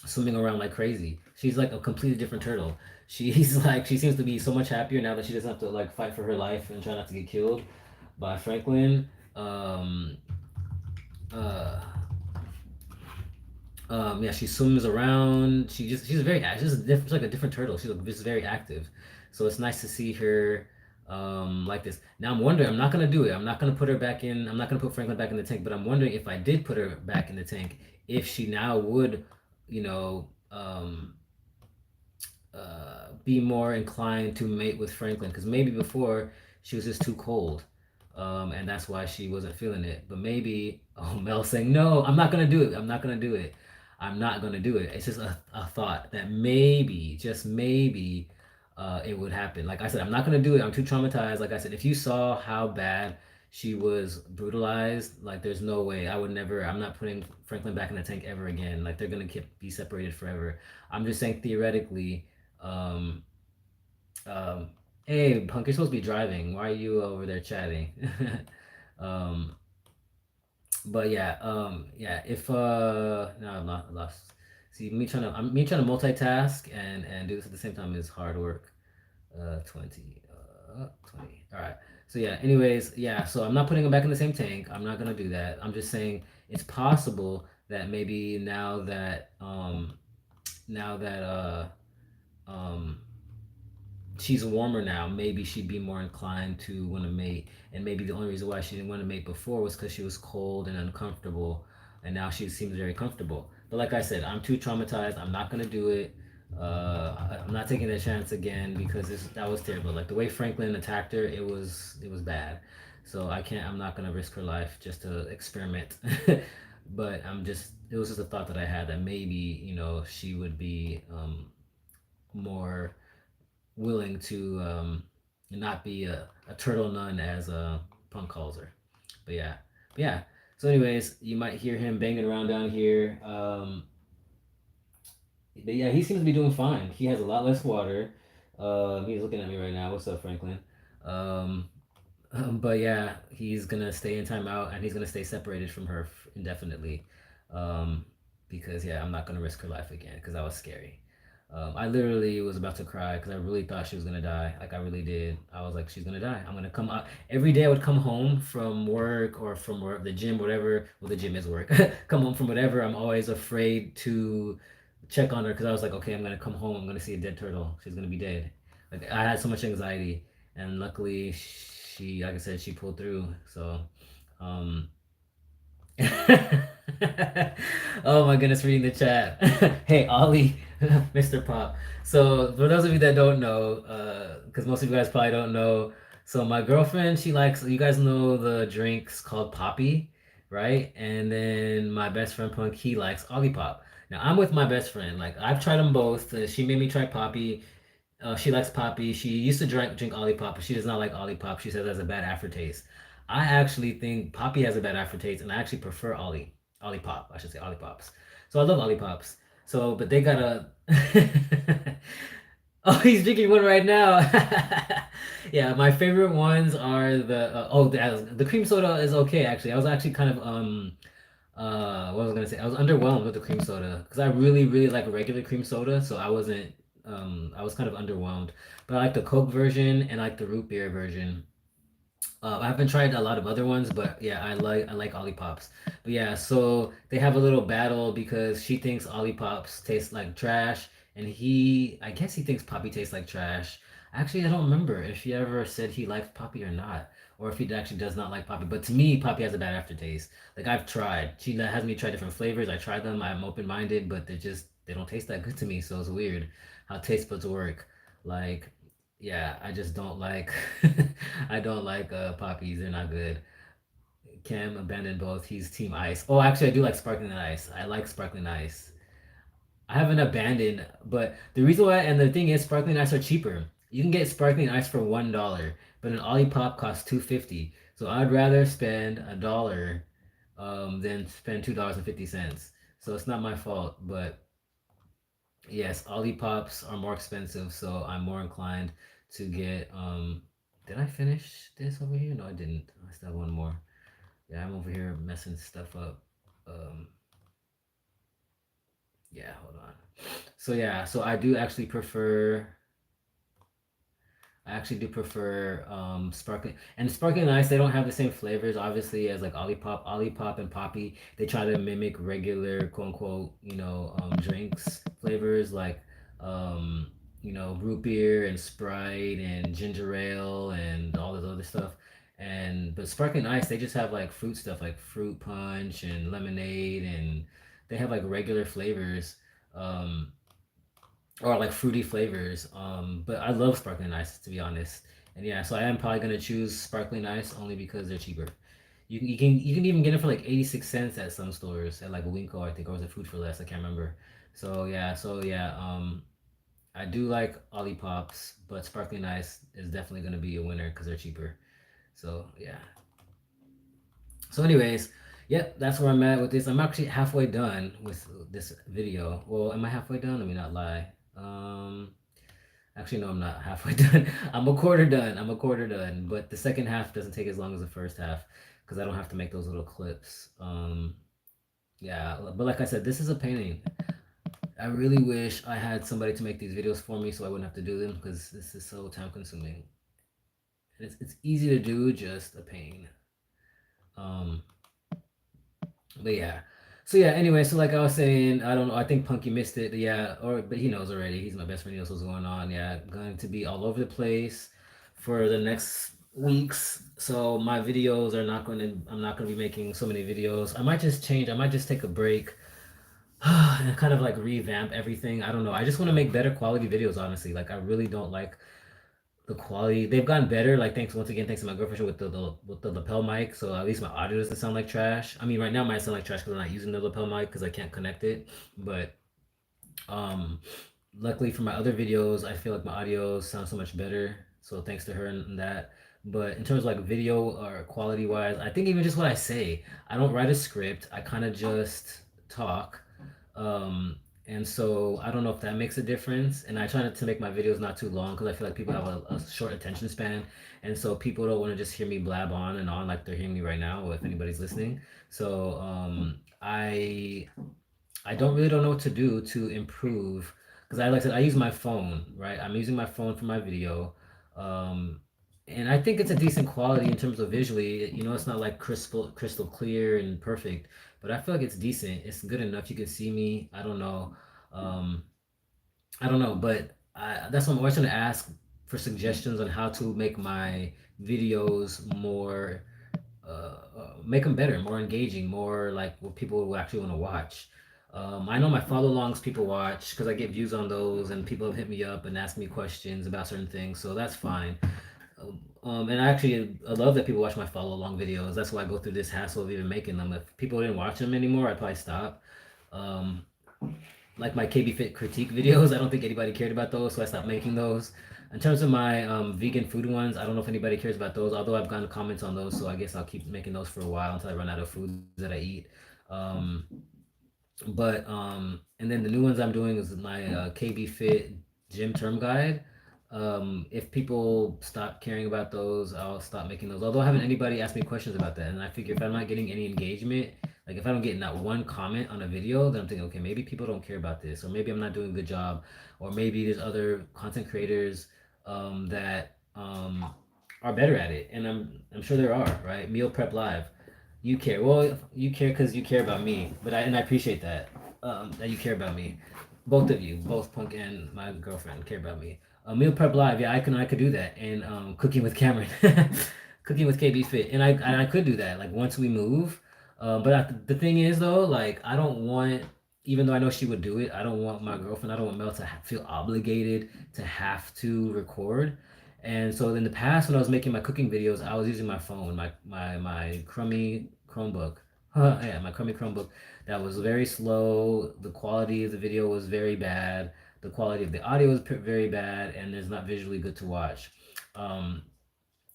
swimming around like crazy. She's like a completely different turtle. She's like she seems to be so much happier now that she doesn't have to like fight for her life and try not to get killed by Franklin. Uh, yeah, she swims around. She's very active. She's like a different turtle. She's like, just very active. So it's nice to see her like this. Now I'm wondering. I'm not gonna do it. I'm not gonna put her back in. I'm not gonna put Franklin back in the tank. But I'm wondering if I did put her back in the tank, if she now would, you know, be more inclined to mate with Franklin. Because maybe before she was just too cold, and that's why she wasn't feeling it. But maybe, oh, Mel saying, no, I'm not gonna do it. I'm not gonna do it. I'm not gonna do it. It's just a thought that maybe, just maybe, it would happen. Like I said, I'm not gonna do it. I'm too traumatized. Like I said, if you saw how bad she was brutalized, like there's no way. I would never. I'm not putting Franklin back in the tank ever again. Like they're gonna be separated forever. I'm just saying theoretically. Um, um, hey, punk, you're supposed to be driving. Why are you over there chatting? um, but yeah, yeah. If no, I'm not lost. See, me trying to multitask and do this at the same time is hard work. 20, 20. All right. So yeah. Anyways, yeah. So I'm not putting them back in the same tank. I'm not gonna do that. I'm just saying it's possible that maybe now that um she's warmer now, maybe she'd be more inclined to want to mate. And maybe the only reason why she didn't want to mate before was because she was cold and uncomfortable. And now she seems very comfortable. But like I said, I'm too traumatized. I'm not going to do it. I'm not taking that chance again because that was terrible. Like the way Franklin attacked her, it was bad. So I can't. I'm not gonna risk her life just to experiment. But it was just a thought that I had that maybe she would be more willing to not be a turtle nun as Punk calls her. But yeah, yeah. So anyways, you might hear him banging around down here. But yeah, he seems to be doing fine. He has a lot less water. He's looking at me right now. What's up, Franklin? Um, but yeah, he's gonna stay in timeout and he's gonna stay separated from her indefinitely. Um, because yeah, I'm not gonna risk her life again because that was scary. I literally was about to cry because I really thought she was gonna die. Like I really did. I was like, she's gonna die. I'm gonna come out every day. I would come home from work or from work, the gym, whatever. Well, the gym is work. Come home from whatever. I'm always afraid to check on her because I was like, okay, I'm gonna come home. I'm gonna see a dead turtle. She's gonna be dead. Like I had so much anxiety, and luckily she, like I said, she pulled through. So, um, oh my goodness, reading the chat. Hey, Ollie, Mr. Pop. So, for those of you that don't know, because most of you guys probably don't know, so my girlfriend, she likes, you guys know the drinks called Poppy, right? And then my best friend Punk, he likes Olipop. Now, I'm with my best friend. Like, I've tried them both. She made me try Poppy. She likes Poppy. She used to drink Olipop, but she does not like Olipop. She says it has a bad aftertaste. I actually think Poppy has a bad aftertaste, and I actually prefer Olipop. I should say Olipops. So I love Olipops. So, but they got a. Oh, he's drinking one right now. Yeah, my favorite ones are the cream soda is okay actually. I was actually kind of what was I gonna say? I was underwhelmed with the cream soda because I really really like a regular cream soda, so I was kind of underwhelmed. But I like the Coke version and I like the root beer version. I haven't tried a lot of other ones, but yeah, I like Olipops. But yeah, so they have a little battle because she thinks Olipops taste like trash, and I guess he thinks Poppy tastes like trash. Actually, I don't remember if he ever said he likes Poppy or not, or if he actually does not like Poppy. But to me, Poppy has a bad aftertaste. Like I've tried, she has me try different flavors. I tried them. I'm open minded, but they don't taste that good to me. So it's weird how taste buds work. Like yeah, I just don't like I don't like poppies. They're not good. Cam abandoned both. He's team ice. Oh, actually, I do like sparkling ice. I like sparkling ice. I haven't abandoned, but the reason why and the thing is, sparkling ice are cheaper. You can get sparkling ice for $1, but an Olipop costs $2.50. So I'd rather spend $1 than spend $2.50. So it's not my fault, but yes, Olipops are more expensive, so I'm more inclined to get did I finish this over here? No, I didn't. I still have one more. Yeah, I'm over here messing stuff up. Um yeah, hold on. So yeah, so I actually do prefer sparkling and sparkling ice. They don't have the same flavors, obviously, as like Olipop. Olipop and Poppy, they try to mimic regular quote unquote, drinks flavors like um, root beer and Sprite and ginger ale and all this other stuff. And but sparkling ice, they just have like fruit stuff like fruit punch and lemonade, and they have like regular flavors. Um, or like fruity flavors. But I love sparkling ice to be honest. And yeah, so I am probably gonna choose sparkling ice only because they're cheaper. You can even get it for like 86 cents at some stores at like Winco I think, or was it Food for Less? I can't remember. So yeah. I do like Olipops, but sparkling ice is definitely gonna be a winner because they're cheaper. So yeah. So anyways, yep, that's where I'm at with this. I'm actually halfway done with this video. Well, am I halfway done? Let me not lie. Actually, no, I'm not halfway done. I'm a quarter done. I'm a quarter done. But the second half doesn't take as long as the first half because I don't have to make those little clips. Yeah, but like I said, this is a painting. I really wish I had somebody to make these videos for me so I wouldn't have to do them because this is so time consuming. And it's easy to do, just a pain. Um, But yeah. So yeah, anyway, so like I was saying, I don't know, I think Punky missed it. Yeah, but he knows already. He's my best friend, he knows what's going on. Yeah, going to be all over the place for the next weeks. So my videos are not going to I'm not going to be making so many videos. I might just take a break and kind of like revamp everything. I don't know. I just want to make better quality videos, honestly. Like I really don't like the quality. They've gotten better. Like thanks once again, thanks to my girlfriend with the lapel mic. So at least my audio doesn't sound like trash. I mean, right now it might sound like trash because I'm not using the lapel mic because I can't connect it. But um, luckily for my other videos, I feel like my audio sounds so much better. So thanks to her and that. But in terms of like video or quality wise, I think even just what I say, I don't write a script. I kind of just talk. Um, and so I don't know if that makes a difference. And I try not to make my videos not too long because I feel like people have a short attention span. And so people don't want to just hear me blab on and on like they're hearing me right now, or if anybody's listening. So I don't know what to do to improve because like I said I use my phone, right? I'm using my phone for my video, um, and I think it's a decent quality in terms of visually. You know, it's not like crystal clear and perfect, but I feel like it's decent. It's good enough. You can see me. Um, I don't know, but that's what I'm always trying to ask for suggestions on how to make my videos more make them better, more engaging, more like what people will actually want to watch. I know my follow alongs people watch because I get views on those, and people have hit me up and asked me questions about certain things, so that's fine. And I love that people watch my follow along videos. That's why I go through this hassle of even making them. If people didn't watch them anymore, I'd probably stop. Um, like my KB Fit critique videos, I don't think anybody cared about those, so I stopped making those. In terms of my vegan food ones, I don't know if anybody cares about those, although I've gotten comments on those, so I guess I'll keep making those for a while until I run out of foods that I eat. Um, and then the new ones I'm doing is my KB Fit gym term guide. If people stop caring about those, I'll stop making those. Although I haven't anybody ask me questions about that, and I figure if I'm not getting any engagement, like if I don't get not one comment on a video, then I'm thinking, okay, maybe people don't care about this, or maybe I'm not doing a good job, or maybe there's other content creators that are better at it, and I'm sure there are, right? Meal Prep Live, you care. Well, you care because you care about me, but I appreciate that that you care about me. Both of you, both Punk and my girlfriend, care about me. Meal Prep Live, yeah, I could do that, and Cooking with Cameron, Cooking with KB Fit, and I could do that like once we move. The thing is though, like I don't want, even though I know she would do it, I don't want my girlfriend, I don't want Mel to feel obligated to have to record. And so in the past, when I was making my cooking videos, I was using my phone, my crummy Chromebook. Yeah, my crummy Chromebook that was very slow. The quality of the video was very bad. The quality of the audio was very bad, and it's not visually good to watch. Um,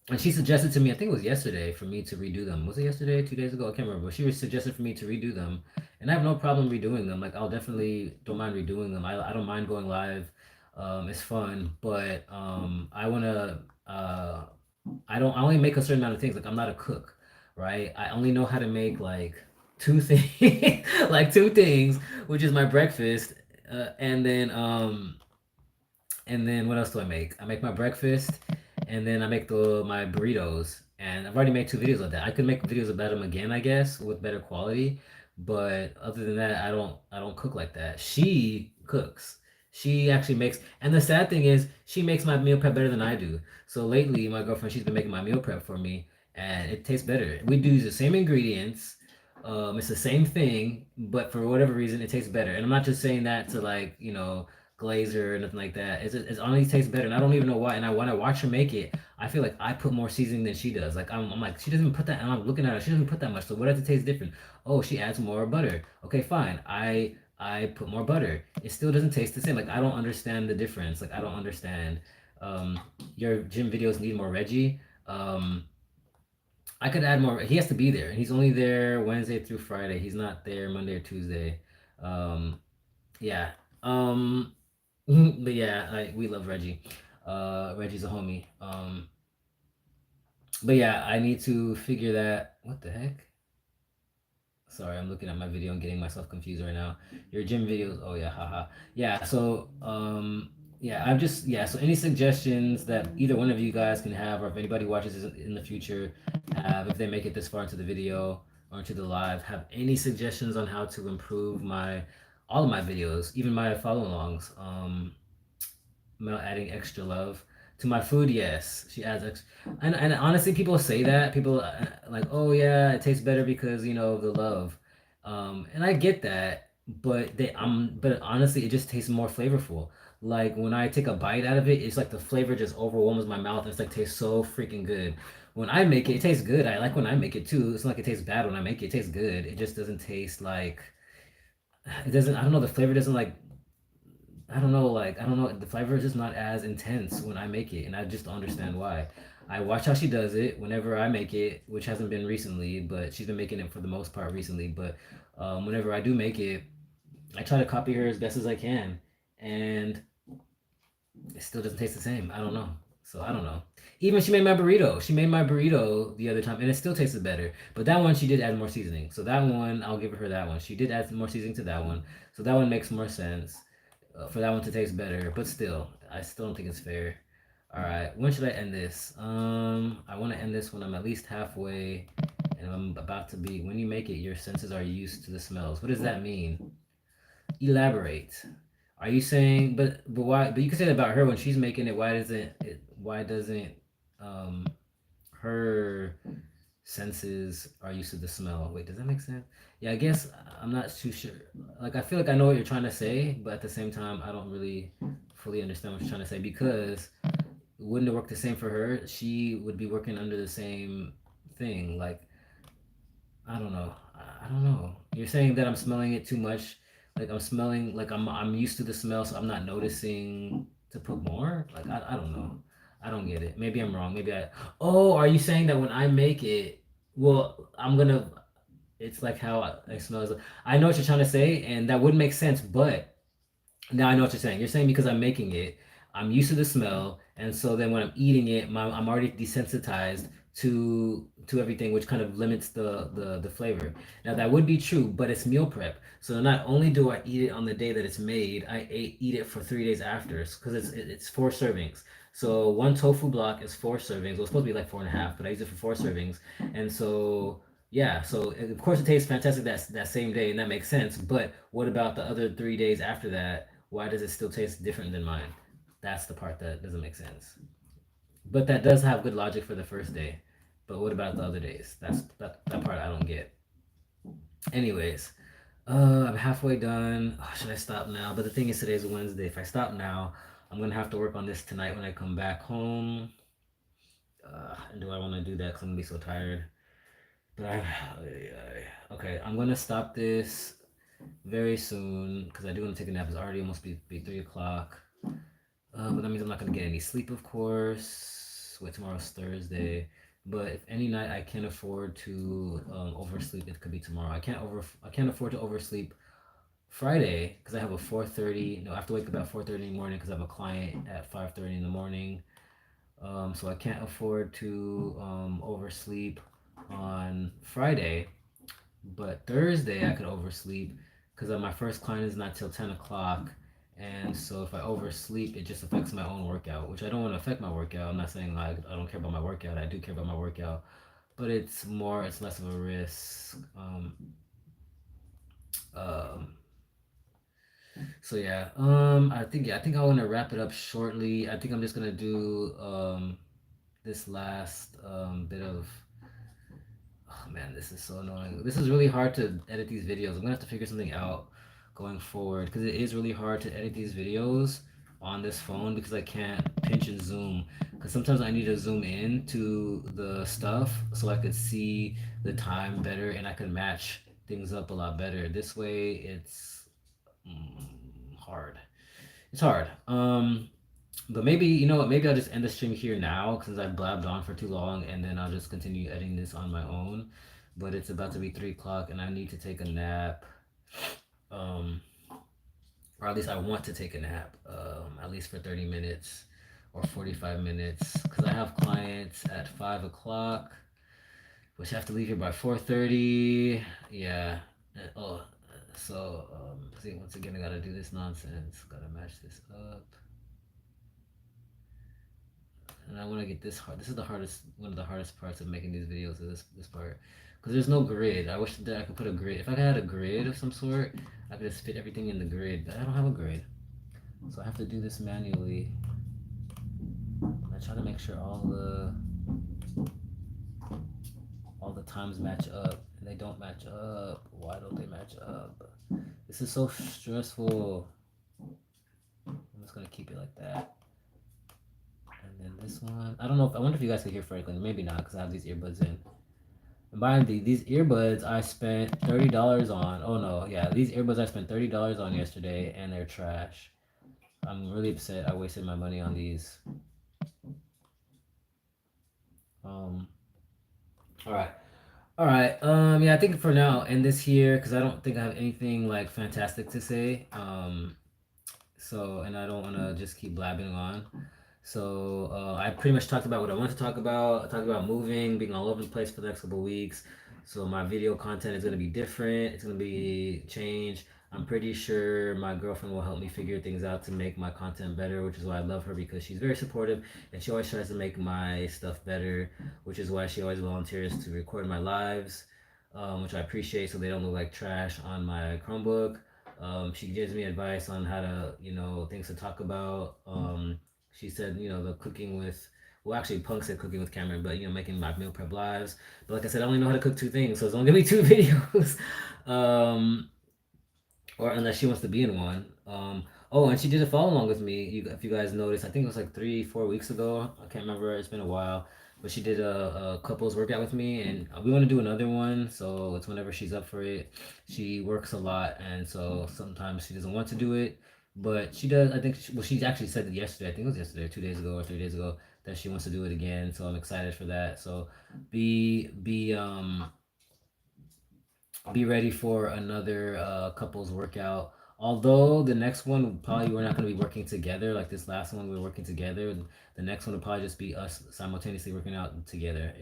and she suggested to me, I think it was yesterday, for me to redo them. Was it yesterday, 2 days ago? I can't remember. But she suggested for me to redo them, and I have no problem redoing them. Like I'll definitely don't mind redoing them. I don't mind going live. It's fun, but I wanna. I don't. I only make a certain amount of things. Like I'm not a cook, right? I only know how to make like two things, like two things, which is my breakfast, and then what else do I make? I make my breakfast, and then I make the my burritos. And I've already made two videos of that. I could make videos about them again, I guess, with better quality. But other than that, I don't cook like that. She cooks. She actually makes, and the sad thing is, she makes my meal prep better than I do. So lately, my girlfriend, she's been making my meal prep for me, and it tastes better. We do use the same ingredients. It's the same thing, but for whatever reason, it tastes better. And I'm not just saying that to like glazer or nothing like that. It's honestly tastes better, and I don't even know why. And when I watch her make it, I feel like I put more seasoning than she does. Like I'm like she doesn't even put that, and I'm looking at her, she doesn't put that much. So what does it taste different? Oh, she adds more butter. Okay, fine. I put more butter. It still doesn't taste the same. Like I don't understand the difference. Like I don't understand. Um, your gym videos need more Reggie. I could add more. He has to be there, and he's only there Wednesday through Friday. He's not there Monday or Tuesday. Um, yeah. Um, but yeah, we love Reggie. Reggie's a homie. But yeah, I need to figure that. What the heck? Sorry, I'm looking at my video and getting myself confused right now. Your gym videos. Oh yeah, haha. Yeah. Yeah, I'm just yeah. So any suggestions that either one of you guys can have, or if anybody watches this in the future, have if they make it this far into the video or into the live, have any suggestions on how to improve my all of my videos, even my follow-alongs. Mel adding extra love to my food. Yes, she adds extra. And honestly, people say that people like, oh yeah, it tastes better because of the love. And I get that. but honestly it just tastes more flavorful. Like when I take a bite out of it, it's like the flavor just overwhelms my mouth and it's like tastes so freaking good. When I make it, it tastes good. I like when I make it too. It's not like it tastes bad when I make it. It tastes good. It just doesn't taste like it doesn't. I don't know. The flavor doesn't like. I don't know. Like I don't know. The flavor is just not as intense when I make it, and I just don't understand why. I watch how she does it whenever I make it, which hasn't been recently, but she's been making it for the most part recently. But whenever I do make it, I try to copy her as best as I can, and it still doesn't taste the same. I don't know. So I don't know. Even she made my burrito. She made my burrito the other time, and it still tasted better. But that one she did add more seasoning. So that one I'll give her that one. She did add more seasoning to that one. So that one makes more sense for that one to taste better. But still, I still don't think it's fair. All right, when should I end this? I want to end this when I'm at least halfway, and I'm about to be. When you make it, your senses are used to the smells. What does that mean? Elaborate. Are you saying but why but you can say that about her when she's making it, why doesn't um her senses are used to the smell? Wait, does that make sense? Yeah, I guess I'm not too sure. Like I feel like I know what you're trying to say, but at the same time I don't really fully understand what you're trying to say because wouldn't it work the same for her? She would be working under the same thing. Like I don't know. I don't know. You're saying that I'm smelling it too much. Like I'm smelling like I'm used to the smell, so I'm not noticing to put more. Like I don't know. I don't get it. Maybe I'm wrong. Maybe I. Oh, are you saying that when I make it, well, I'm gonna. It's like how I smell. I know what you're trying to say, and that would make sense. But now I know what you're saying. You're saying because I'm making it, I'm used to the smell, and so then when I'm eating it, I'm already desensitized to everything, which kind of limits the flavor. Now that would be true, but it's meal prep. So not only do I eat it on the day that it's made, eat it for 3 days after because it's 4 servings. So one tofu block is 4 servings. Well, it's supposed to be like 4.5, but I use it for 4 servings, and so yeah, so of course it tastes fantastic that same day, and that makes sense. But what about the other 3 days after that? Why does it still taste different than mine? That's the part that doesn't make sense. But that does have good logic for the first day. But what about the other days? That part I don't get. Anyways, I'm halfway done. Oh, should I stop now? But the thing is, today's Wednesday. If I stop now, I'm gonna have to work on this tonight when I come back home. And do I want to do that? Cause I'm gonna be so tired. But okay, I'm gonna stop this very soon because I do want to take a nap. It's already almost be 3 o'clock. But that means I'm not gonna get any sleep, of course. Wait, tomorrow's Thursday. But if any night I can't afford to oversleep, it could be tomorrow. I can't afford to oversleep Friday because I have a 4:30. No, I have to wake up at 4:30 in the morning because I have a client at 5:30 in the morning. So I can't afford to oversleep on Friday. But Thursday I could oversleep because my first client is not till 10 o'clock. And so if I oversleep, it just affects my own workout, which I don't want to affect my workout. I'm not saying like I don't care about my workout. I do care about my workout, but it's less of a risk. Um, so yeah, I think I want to wrap it up shortly. I think I'm just gonna do this last bit of. Oh man, this is so annoying. This is really hard to edit these videos. I'm gonna have to figure something out going forward because it is really hard to edit these videos on this phone because I can't pinch and zoom. Because sometimes I need to zoom in to the stuff so I could see the time better and I can match things up a lot better. This way, it's hard. It's hard. But maybe you know what? Maybe I'll just end the stream here now since I blabbed on for too long, and then I'll just continue editing this on my own. But it's about to be 3 o'clock, and I need to take a nap. Um, or at least I want to take a nap. At least for 30 minutes or 45 minutes, because I have clients at 5 o'clock, which I have to leave here by 4:30. Yeah. So see, once again, I gotta do this nonsense. Gotta match this up. And I want to get this hard. This is the hardest, one of the hardest parts of making these videos. Is this part, because there's no grid. I wish that I could put a grid. If I had a grid of some sort, I could just fit everything in the grid. But I don't have a grid, so I have to do this manually. I try to make sure all the times match up, and they don't match up. Why don't they match up? This is so stressful. I'm just gonna keep it like that. And then this one, I don't know if I wonder if you guys can hear Franklin. Maybe not because I have these earbuds in. And buying these earbuds, I spent $30 on. Oh no, yeah, these earbuds I spent $30 on yesterday, and they're trash. I'm really upset. I wasted my money on these. Um, all right. All right. Yeah, I think for now end this here because I don't think I have anything like fantastic to say. So and I don't want to just keep blabbing on. So I pretty much talked about what I want to talk about. I talked about moving, being all over the place for the next couple of weeks. So my video content is gonna be different. It's gonna be changed. I'm pretty sure my girlfriend will help me figure things out to make my content better, which is why I love her because she's very supportive and she always tries to make my stuff better, which is why she always volunteers to record my lives, which I appreciate so they don't look like trash on my Chromebook. She gives me advice on how to, things to talk about. She said, the cooking with, well, actually, Punk said cooking with Cameron, but, making my meal prep lives. But like I said, I only know how to cook two things, so it's only gonna be two videos. um, or unless she wants to be in one. Oh, and she did a follow along with me. If you guys noticed, I think it was like 3, 4 weeks ago. I can't remember. It's been a while, but she did a couples workout with me, and we want to do another one. So it's whenever she's up for it. She works a lot, and so sometimes she doesn't want to do it, but she does. I think. She actually said it yesterday. I think it was yesterday, 2 days ago or 3 days ago, that she wants to do it again. So I'm excited for that. So be ready for another couples workout. Although the next one probably we're not going to be working together like this last one we were working together. The next one will probably just be us simultaneously working out together.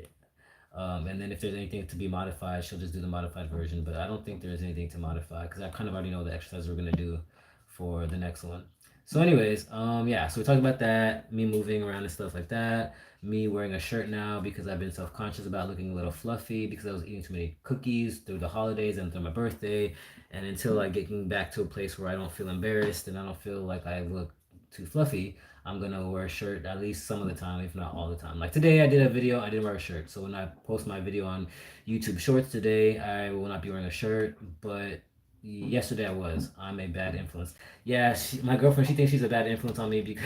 And then if there's anything to be modified, she'll just do the modified version. But I don't think there's anything to modify because I kind of already know the exercise we're gonna do for the next one. So, anyways, yeah. So we talked about that, me moving around and stuff like that. Me wearing a shirt now because I've been self-conscious about looking a little fluffy because I was eating too many cookies through the holidays and through my birthday. And until I getting back to a place where I don't feel embarrassed and I don't feel like I look too fluffy, I'm gonna wear a shirt at least some of the time, if not all the time. Like today, I did a video, I didn't wear a shirt. So when I post my video on YouTube Shorts today, I will not be wearing a shirt. But yesterday I was. I'm a bad influence. Yeah, my girlfriend, she thinks she's a bad influence on me because,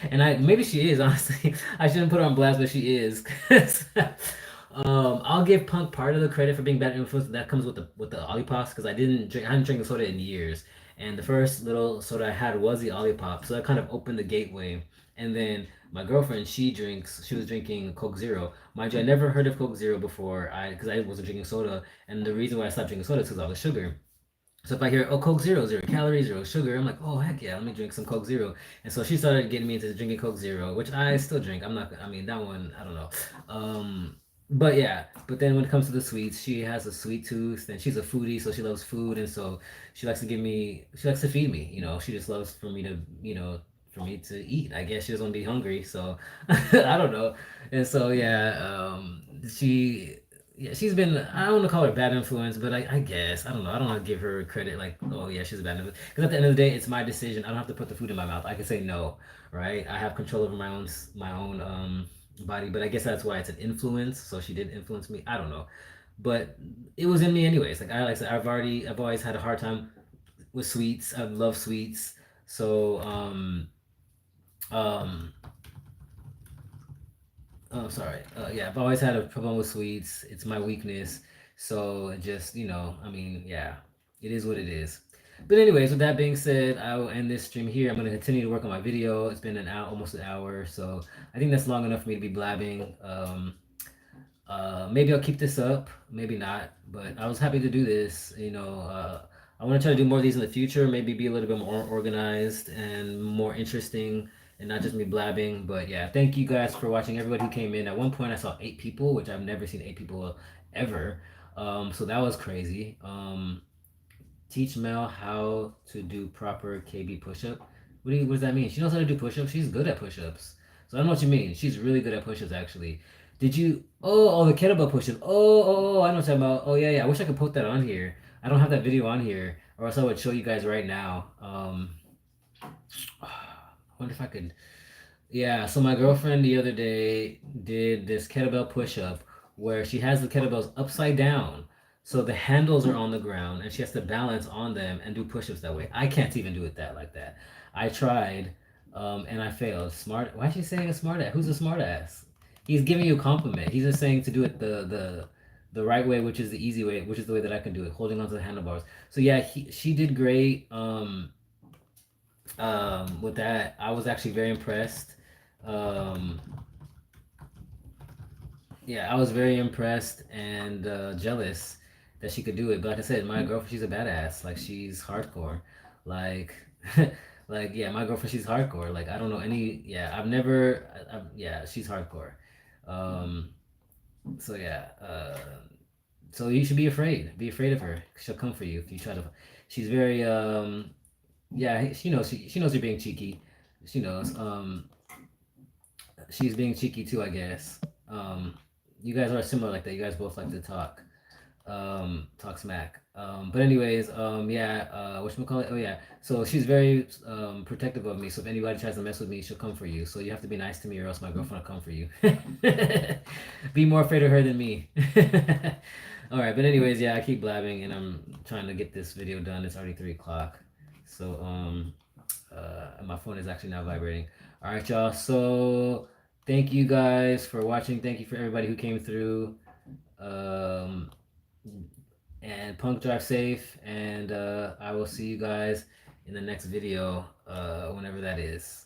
and maybe she is honestly. I shouldn't put her on blast, but she is. I'll give Punk part of the credit for being bad influence. That comes with the Olipop because I hadn't drank soda in years, and the first little soda I had was the Olipop, so that kind of opened the gateway. And then my girlfriend, she was drinking Coke Zero. Mind you, I never heard of Coke Zero before, because I wasn't drinking soda, and the reason why I stopped drinking soda is because of all the sugar. So if I hear, oh, Coke Zero, 0 calories, 0 sugar, I'm like, oh, heck yeah, let me drink some Coke Zero. And so she started getting me into drinking Coke Zero, which I still drink. I'm not, I mean, that one, I don't know. But yeah, but then when it comes to the sweets, she has a sweet tooth and she's a foodie, so she loves food. And so she likes to feed me, she just loves for me to, for me to eat. I guess she doesn't want to be hungry. So I don't know. And so, yeah, yeah, she's been. I don't want to call her bad influence, but I guess I don't know. I don't want to give her credit like, oh yeah, she's a bad influence. Because at the end of the day, it's my decision. I don't have to put the food in my mouth. I can say no, right? I have control over my own body. But I guess that's why it's an influence. So she did influence me. I don't know, but it was in me anyways. Like I said, I've always had a hard time with sweets. I love sweets. So um Oh, sorry. Yeah, I've always had a problem with sweets. It's my weakness. So just, I mean, yeah, it is what it is. But anyways, with that being said, I will end this stream here. I'm gonna continue to work on my video. It's been an hour, almost an hour, so I think that's long enough for me to be blabbing. Maybe I'll keep this up, maybe not, but I was happy to do this. I want to try to do more of these in the future. Maybe be a little bit more organized and more interesting, and not just me blabbing. But yeah, thank you guys for watching. Everybody who came in. At one point, I saw 8 people, which I've never seen 8 people ever. So that was crazy. Teach Mel how to do proper KB push-up. What does that mean? She knows how to do push-ups. She's good at push-ups. So I don't know what you mean. She's really good at push-ups actually. Did you? Oh, the kettlebell push-ups. I know what you're talking about. Oh yeah, yeah. I wish I could put that on here. I don't have that video on here, or else I would show you guys right now. I wonder if I could. Yeah, so my girlfriend the other day did this kettlebell push up where she has the kettlebells upside down. So the handles are on the ground, and she has to balance on them and do push-ups that way. I can't even do it that like that. I tried, and I failed. Smart? Why is she saying a smart ass? Who's a smart ass? He's giving you a compliment. He's just saying to do it the right way, which is the easy way, which is the way that I can do it, holding onto the handlebars. So yeah, she did great. With that, I was actually very impressed. Um, yeah, I was very impressed and jealous that she could do it. But like I said, my girlfriend, she's a badass. Like she's hardcore. Like, like yeah, my girlfriend, she's hardcore. Like I don't know any. Yeah, I've never. Yeah, she's hardcore. Um, so yeah. So you should be afraid. Be afraid of her. She'll come for you if you try to. She's very. Yeah, she knows. She knows you're being cheeky. She knows. She's being cheeky too, I guess. You guys are similar like that. You guys both like to talk, talk smack. But anyways, yeah, whatchamacallit? Oh yeah. So she's very protective of me. So if anybody tries to mess with me, she'll come for you. So you have to be nice to me, or else my girlfriend will come for you. Be more afraid of her than me. All right, but anyways, yeah, I keep blabbing, and I'm trying to get this video done. It's already 3 o'clock. So my phone is actually now vibrating. All right, y'all. So thank you guys for watching. Thank you for everybody who came through. Um, and Punk drive safe. And I will see you guys in the next video, whenever that is.